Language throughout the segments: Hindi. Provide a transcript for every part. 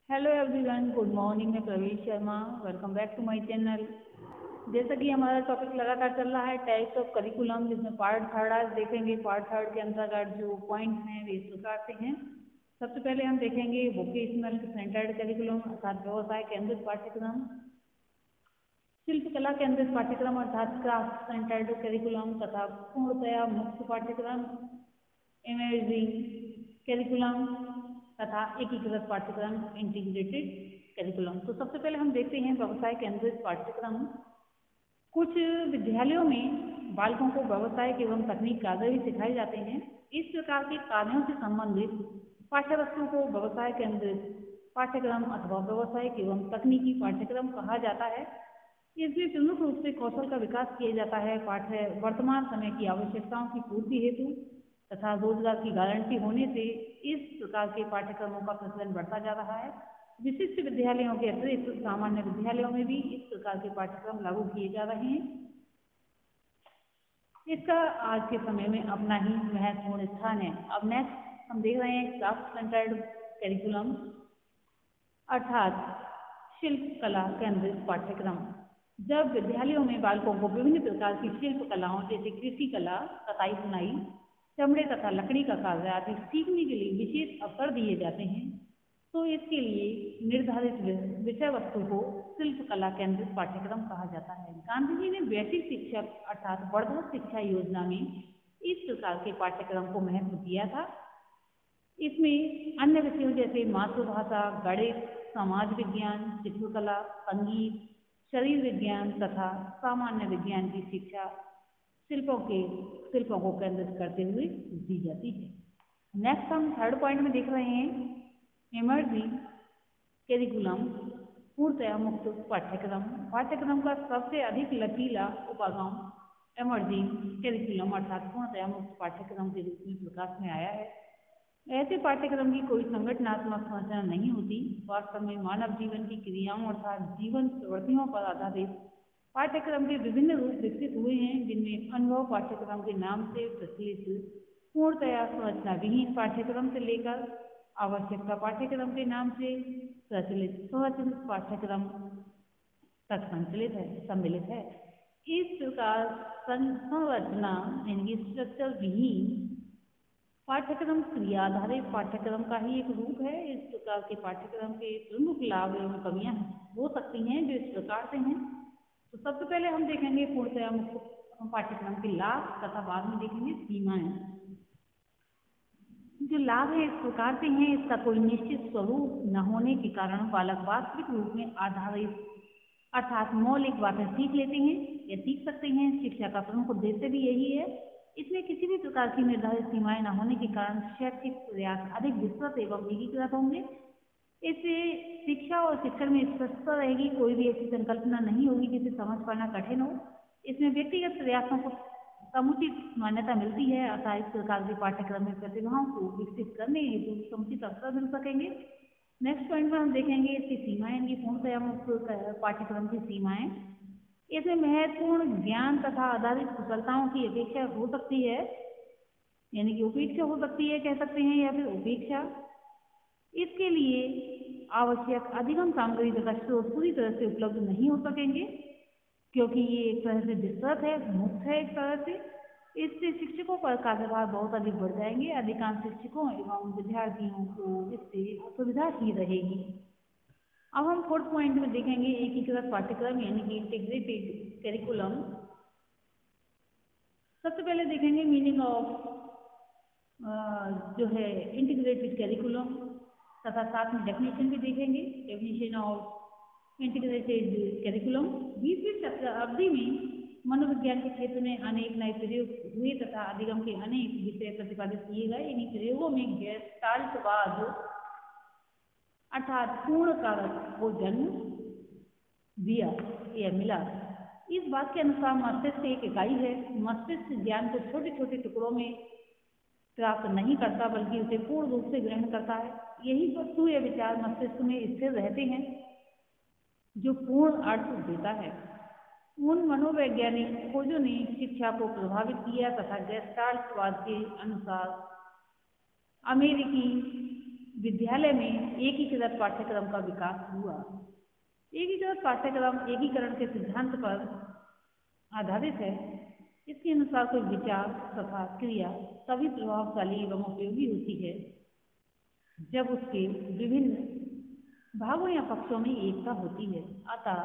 Hello everyone, good morning. मैं Praveen Sharma. Welcome back to my channel. जैसा कि हमारा टॉपिक लगातार चल रहा है टाइप्स ऑफ करिकुलम, जिसमें पार्ट थर्ड आज देखेंगे। पार्ट थर्ड के अंतर्गत जो पॉइंट्स हैं वे इस प्रकार से हैं। सबसे पहले हम देखेंगे वोकेशनल सेंटर्ड करिकुलम अर्थात व्यवसाय केंद्रित पाठ्यक्रम, शिल्पकला केंद्रित पाठ्यक्रम अर्थात क्राफ्ट सेंटर्ड करिकुलम तथा पूर्णतया मुक्त पाठ्यक्रम इमर्जिंग करिकुलम तथा एकीकृत पाठ्यक्रम इंटीग्रेटेड करिकुलम। तो सबसे पहले हम देखते हैं व्यवसाय केंद्रित पाठ्यक्रम। कुछ विद्यालयों में बालकों को व्यवसाय एवं तकनीक कार्य भी सिखाए जाते हैं। इस प्रकार के कार्यों से संबंधित पाठ्य वस्तु को व्यवसाय केंद्रित पाठ्यक्रम अथवा व्यवसाय एवं तकनीकी पाठ्यक्रम कहा जाता है। इसमें प्रमुख रूप से कौशल का विकास किया जाता है। पाठ्य वर्तमान समय की आवश्यकताओं की पूर्ति हेतु तथा रोजगार की गारंटी होने से इस प्रकार के पाठ्यक्रमों का प्रचलन बढ़ता जा रहा है। विशिष्ट विद्यालयों के अतिरिक्त सामान्य विद्यालयों में भी इस प्रकार के पाठ्यक्रम लागू किए जा रहे हैं। इसका आज के समय में अपना ही महत्वपूर्ण स्थान है। अब नेक्स्ट हम देख रहे हैं क्राफ्ट सेंटर्ड करिकुलम अर्थात शिल्प कला केंद्रित पाठ्यक्रम। जब विद्यालयों में बालकों को विभिन्न प्रकार की शिल्प कलाओं जैसे कृषि कला, कताई बुनाई, चमड़े तथा लकड़ी का कार्य आदि सीखने के लिए विशेष अवसर दिए जाते हैं, तो इसके लिए निर्धारित विषय वस्तु को शिल्प कला केंद्रित पाठ्यक्रम कहा जाता है। गांधी जी ने बेसिक शिक्षा अर्थात वर्धक शिक्षा योजना में इस प्रकार के पाठ्यक्रम को महत्व दिया था। इसमें अन्य विषयों जैसे मातृभाषा, गणित, समाज विज्ञान, चित्रकला, संगीत, शरीर विज्ञान तथा सामान्य विज्ञान की शिक्षा शिल्पों को केंद्रित करते हुए दी जाती है। नेक्स्ट हम थर्ड पॉइंट में देख रहे हैं इमर्जिंग करिकुलम पूर्णतया मुक्त पाठ्यक्रम। पाठ्यक्रम का सबसे अधिक लचीला उपगम इमर्जिंग करिकुलम अर्थात पूर्णतया मुक्त पाठ्यक्रम के रूप में प्रकाश में आया है। ऐसे पाठ्यक्रम की कोई संगठनात्मक संरचना नहीं होती। वास्तव में मानव जीवन की क्रियाओं अर्थात जीवन प्रवृत्तियों पर आधारित पाठ्यक्रम के विभिन्न रूप विकसित हुए हैं, जिनमें अनुभव पाठ्यक्रम के नाम से प्रचलित पूर्णतया संरचना विहीन पाठ्यक्रम से लेकर आवश्यकता पाठ्यक्रम के नाम से प्रचलित स्वचालित पाठ्यक्रम तक सम्मिलित है। इस प्रकार संरचना यानी स्ट्रक्चर विहीन पाठ्यक्रम क्रिया आधारित पाठ्यक्रम का ही एक रूप है। इस प्रकार के पाठ्यक्रम के प्रमुख लाभ एवं कमियां हो सकती हैं जो इस प्रकार से हैं। तो सबसे पहले हम देखेंगे पूर्णतया मुक्त पाठ्यक्रम के लाभ तथा बाद में देखेंगे सीमाएं। जो लाभ है इस प्रकार से हैं, इसका कोई निश्चित स्वरूप न होने के कारण बालक वास्तविक रूप में आधारित अर्थात मौलिक बातें सीख लेते हैं या सीख सकते हैं। शिक्षा का प्रमुख उद्देश्य भी यही है। इसमें किसी भी प्रकार की निर्धारित सीमाएं न होने के कारण शैक्षिक प्रयास अधिक विस्तृत एवं एकीकृत होंगे। इससे शिक्षा और शिक्षण में स्पष्टता रहेगी। कोई भी ऐसी संकल्पना नहीं होगी जिसे समझ पाना कठिन हो। इसमें व्यक्तिगत प्रयासों को समुचित मान्यता मिलती है। अतः इस प्रकार के पाठ्यक्रम में प्रतिभाओं को विकसित करने हेतु समुचित अवसर मिल सकेंगे। नेक्स्ट पॉइंट में हम देखेंगे इसकी सीमाएं, इनकी पूर्णतया मुक्त पाठ्यक्रम की सीमाएं। इसमें महत्वपूर्ण ज्ञान तथा आधारित कुशलताओं की अपेक्षा हो सकती है, यानी कि उपेक्षा हो सकती है कह सकते हैं, या फिर उपेक्षा। इसके लिए आवश्यक अधिगम सामग्री तथा स्रोत पूरी तरह से उपलब्ध नहीं हो सकेंगे, क्योंकि ये एक तरह से विस्तृत है, मुक्त है एक तरह से। इससे शिक्षकों पर कार्यभार बहुत अधिक बढ़ जाएंगे। अधिकांश शिक्षकों एवं विद्यार्थियों को इससे असुविधा ही रहेगी। अब हम फोर्थ पॉइंट में देखेंगे एकीकृत पाठ्यक्रम यानी कि इंटीग्रेटेड करिकुलम। सबसे पहले देखेंगे मीनिंग ऑफ जो है इंटीग्रेटेड करिकुलम तथा साथ में डेफिनेशन भी देखेंगे। Definition of integrated curriculum. 20वीं शताब्दी में मनोविज्ञान के क्षेत्र में अनेक नए प्रयोग हुए तथा अधिगम के अनेक विषय प्रतिपादित किए गए। इन्हीं प्रयोगों में गेस्टाल्टवाद अर्थात पूर्ण कारक को जन्म दिया या मिला। इस बात के अनुसार मस्तिष्क एक इकाई है। मस्तिष्क ज्ञान को छोटे छोटे टुकड़ों में प्राप्त नहीं करता, बल्कि उसे पूर्ण रूप से ग्रहण करता है। यही वस्तु या विचार मस्तिष्क में स्थिर रहते हैं जो पूर्ण अर्थ देता है। उन मनोवैज्ञानिक खोजों ने शिक्षा को प्रभावित किया तथा गेस्टाल्टवाद के अनुसार अमेरिकी विद्यालय में एकीकृत पाठ्यक्रम का विकास हुआ। एकीकृत पाठ्यक्रम एकीकरण के सिद्धांत पर आधारित है। इसके अनुसार कोई विचार तथा क्रिया तभी प्रभावशाली एवं उपयोगी होती है जब उसके विभिन्न भागों या पक्षों में एकता होती है। अतः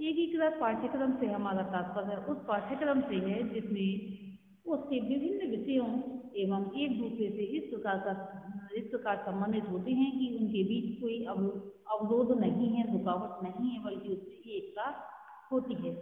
एकीकृत पाठ्यक्रम से हमारा तात्पर्य उस पाठ्यक्रम से है जिसमें उसके विभिन्न विषयों एवं एक दूसरे से इस प्रकार संबंधित होते हैं कि उनके बीच कोई अवरोध नहीं है, रुकावट नहीं है, बल्कि उसमें एकता होती है।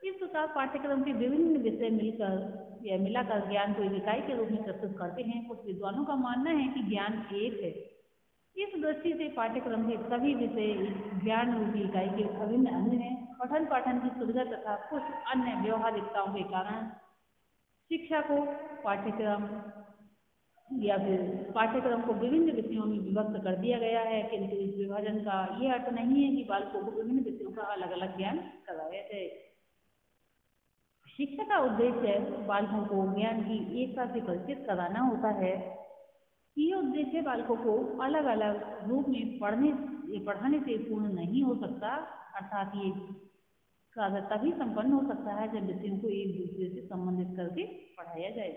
इस प्रकार पाठ्यक्रम के विभिन्न विषय मिलाकर ज्ञान को एक इकाई के रूप में प्रस्तुत करते हैं। कुछ विद्वानों का मानना है कि ज्ञान एक है। इस दृष्टि से पाठ्यक्रम के सभी विषय ज्ञान रूपी इकाई के अभिन्न अंग हैं। पठन पाठन की सुविधा तथा कुछ अन्य व्यवहारिकताओं के कारण शिक्षा को पाठ्यक्रम को विभिन्न विषयों में विभक्त कर दिया गया है, किंतु इस विभाजन का यह अर्थ नहीं है कि बालकों को विभिन्न विषयों का अलग अलग ज्ञान कराया जाए। शिक्षा का उद्देश्य बालकों को ज्ञान की एकता से परिचित कराना होता है। यह उद्देश्य बालकों को अलग अलग रूप में पढ़ाने से पूर्ण नहीं हो सकता, अर्थात ये कार्य तभी संपन्न हो सकता है जब विषयों को एक दूसरे से संबंधित करके पढ़ाया जाए।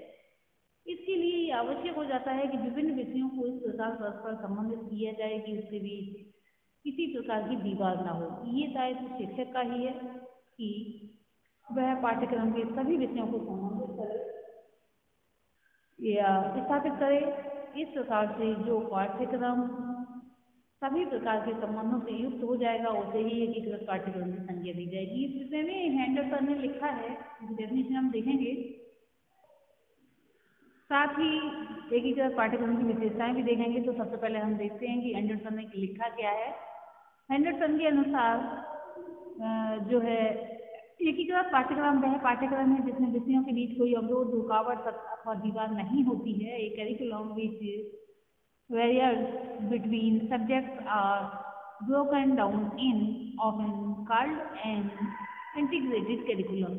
इसके लिए ये आवश्यक हो जाता है कि विभिन्न विषयों को इस प्रकार परस्पर संबंधित किया जाए कि उसके बीच किसी प्रकार की दीवार न हो। ये दायित्व शिक्षक का ही है कि वह पाठ्यक्रम के सभी विषयों को संबंधित करे या स्थापित करे। इस प्रकार से जो पाठ्यक्रम सभी प्रकार के संबंधों से युक्त हो जाएगा उसे ही एकीकृत पाठ्यक्रम की संज्ञा दी जाएगी। इस विषय में हेंडरसन ने लिखा है, डेफिनेशन हम देखेंगे, साथ ही एकीकृत पाठ्यक्रम की विशेषताएं भी देखेंगे। तो सबसे पहले हम देखते हैं कि हेंडरसन ने लिखा क्या है। हेंडरसन के अनुसार जो है एकीकृत पाठ्यक्रम वह पाठ्यक्रम है जिसमें विषयों के बीच कोई अवरोध, रुकावट अथवा दीवार नहीं होती है। एक curriculum which barriers between subjects are broken down in often called an integrated curriculum।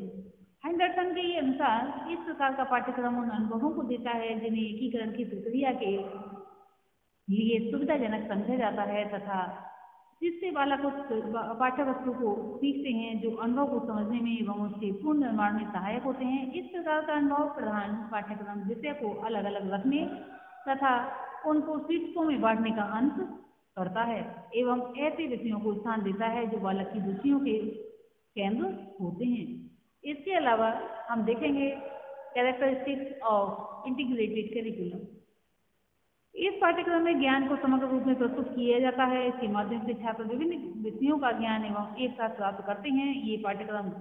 Henderson के अनुसार इस प्रकार का पाठ्यक्रम उन अनुभवों को देता है जिन्हें एकीकरण की प्रक्रिया के लिए सुविधाजनक समझा जाता है तथा जिससे बालक उस पाठ्यवस्तु को सीखते हैं जो अनुभव को समझने में एवं उसके पूर्ण निर्माण में सहायक होते हैं। इस प्रकार का अनुभव प्रधान पाठ्यक्रम विषय को अलग अलग रखने तथा उनको शीर्षकों में बांटने का अंत करता है एवं ऐसे विषयों को स्थान देता है जो बालक की रुचियों के केंद्र होते हैं। इसके अलावा हम देखेंगे कैरेक्टरिस्टिक्स ऑफ इंटीग्रेटेड करिकुलम। इस पाठ्यक्रम में ज्ञान को समग्र रूप में प्रस्तुत किया जाता है। इसके माध्यम से छात्र विभिन्न विषयों का ज्ञान एवं एक साथ प्राप्त करते हैं। ये पाठ्यक्रम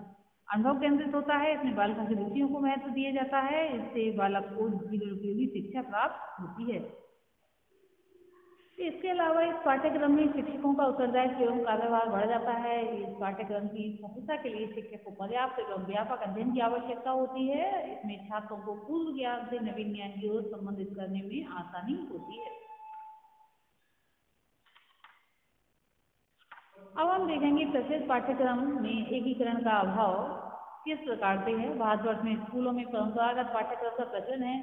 अनुभव केंद्रित होता है। इसमें बालकों की रुचियों को महत्व दिया जाता है। इससे बालक को जीवन उपयोगी शिक्षा प्राप्त होती है। इसके अलावा इस पाठ्यक्रम में शिक्षकों का उत्तरदायित्व एवं कार्यभार बढ़ जाता है। इस पाठ्यक्रम की सफलता के लिए शिक्षक को पर्याप्त एवं व्यापक अध्ययन की आवश्यकता होती है। इसमें छात्रों को पूर्व ज्ञान से नवीन ज्ञान की ओर संबंधित करने में आसानी होती है। अब हम देखेंगे प्रत्येक पाठ्यक्रम में एकीकरण का अभाव किस प्रकार से है। भारतवर्ष में स्कूलों में परंपरागत पाठ्यक्रम का प्रचलन है।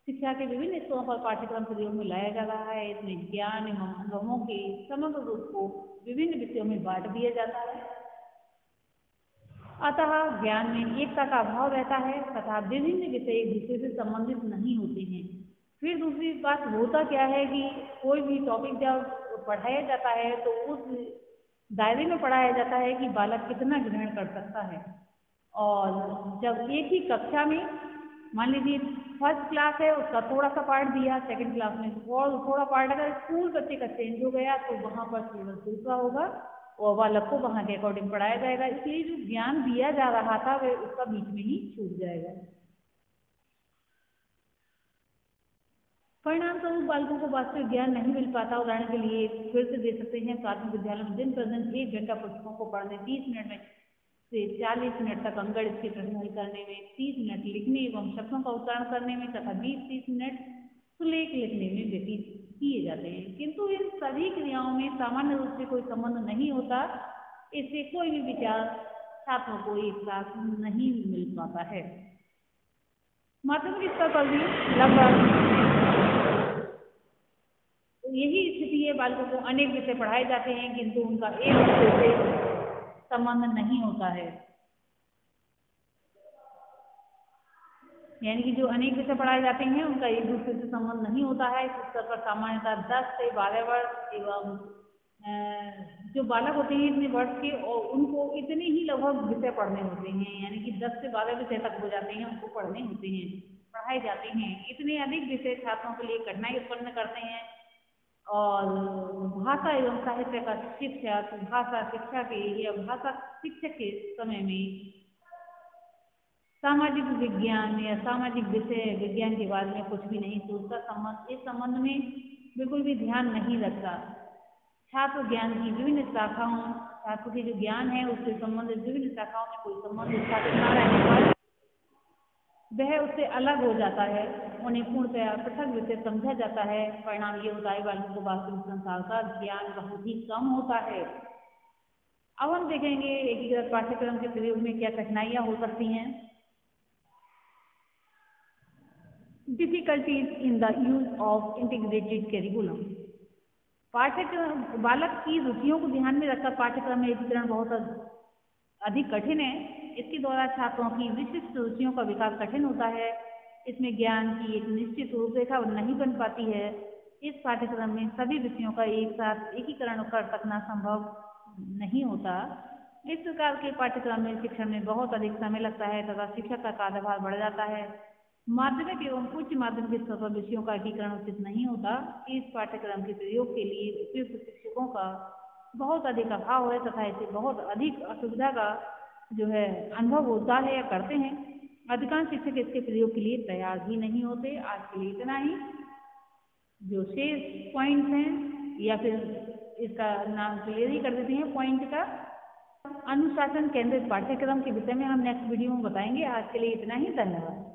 शिक्षा के विभिन्न स्तरों पर पाठ्यक्रम प्रयोग में लाया जा रहा है। इसमें ज्ञान एवं अनुभवों के समग्र रूप को विभिन्न विषयों में बांट दिया जाता है। अतः ज्ञान में एकता का अभाव रहता है तथा विभिन्न विषय एक दूसरे से संबंधित नहीं होते हैं। फिर दूसरी बात होता क्या है कि कोई भी टॉपिक जब पढ़ाया जाता है तो उस दायरे में पढ़ाया जाता है कि बालक कितना ग्रहण कर सकता है। और जब एक ही कक्षा में मान लीजिए फर्स्ट क्लास है, उसका थोड़ा सा पार्ट दिया, सेकंड क्लास में और थोड़ा पार्ट अगर स्कूल बच्चे का चेंज हो गया तो वहाँ पर सिलेबस दूसरा होगा और बालक को वहाँ के अकॉर्डिंग पढ़ाया जाएगा। इसलिए जो ज्ञान दिया जा रहा था वह उसका बीच में ही छूट जाएगा। परिणाम स्वरूप बालकों को वास्तविक ज्ञान नहीं मिल पाता। उदाहरण के लिए फिर से दे सकते हैं, प्राथमिक विद्यालय में दिन प्रतिदिन 1 घंटा पुस्तकों को पढ़ने, 30 मिनट में से 40 मिनट तक अंकगणित के प्रश्न हल करने में, 30 मिनट लिखने एवं शब्दों का उच्चारण करने में तथा 20-30 मिनट सुलेख लिखने में व्यतीत किए जाते हैं। किंतु इन सभी क्रियाओं में सामान्य रूप से कोई संबंध नहीं होता। इससे कोई भी विचार छात्रों को एक साथ नहीं मिल पाता है। माध्यमिक स्तर पर भी लगभग यही स्थिति है, बालकों को अनेक विषय पढ़ाए जाते हैं किंतु उनका एक दूसरे से संबंध नहीं होता है। यानी कि जो अनेक विषय पढ़ाए जाते हैं उनका एक दूसरे से संबंध नहीं होता है। इस स्तर पर सामान्यतः 10 से 12 वर्ष एवं जो बालक होते हैं इतने वर्ष के और उनको इतने ही लगभग विषय पढ़ने होते हैं, यानी कि 10 से 12 विषय तक हो जाते हैं, उनको पढ़ने होते हैं, पढ़ाए जाते हैं। इतने अधिक विषय छात्रों के लिए कठिनाई उत्पन्न करते हैं और भाषा एवं साहित्य का शिक्षक भाषा शिक्षा के या भाषा शिक्षक के समय में सामाजिक विज्ञान या सामाजिक विषय विज्ञान के बारे में कुछ भी नहीं सोचता, इस संबंध में बिल्कुल भी ध्यान नहीं रखता। छात्र ज्ञान की विभिन्न शाखाओं, छात्र के जो ज्ञान है उससे संबंधित विभिन्न शाखाओं में कोई संबंध स्थापित न रहने पर वह उससे अलग हो जाता है, उन्हें पूर्णतया पृथक विषय समझा जाता है। परिणाम ये होता है बालकों को वास्तविक संसार का ज्ञान बहुत ही कम होता है। अब हम देखेंगे एकीकृत पाठ्यक्रम के प्रयोग में क्या कठिनाइयाँ हो सकती हैं। Difficulties in the use of integrated curriculum. पाठ्यक्रम बालक की रुचियों को ध्यान में रखकर पाठ्यक्रम में एकीकरण बहुत अधिक कठिन है। इसके द्वारा छात्रों की विशिष्ट रुचियों का विकास कठिन होता है। इसमें ज्ञान की एक निश्चित रूपरेखा नहीं बन पाती है। इस पाठ्यक्रम में सभी विषयों का एक साथ एकीकरण कर सकना संभव नहीं होता। इस प्रकार के पाठ्यक्रम में शिक्षण में बहुत अधिक समय लगता है तथा शिक्षक का कार्यभार बढ़ जाता है। माध्यमिक एवं उच्च माध्यमिक स्तर पर विषयों का एकीकरण उचित नहीं होता। इस पाठ्यक्रम के प्रयोग के लिए उपयुक्त शिक्षकों का बहुत अधिक अभाव है तथा इसे बहुत अधिक असुविधा का जो है अनुभव होता है या करते हैं। अधिकांश शिक्षक इसके प्रयोग के लिए तैयार ही नहीं होते। आज के लिए इतना ही। जो शेष पॉइंट्स हैं या फिर इसका नाम क्लियर ही कर देते हैं पॉइंट का, अनुशासन केंद्रित पाठ्यक्रम के विषय में हम नेक्स्ट वीडियो में बताएंगे। आज के लिए इतना ही। धन्यवाद।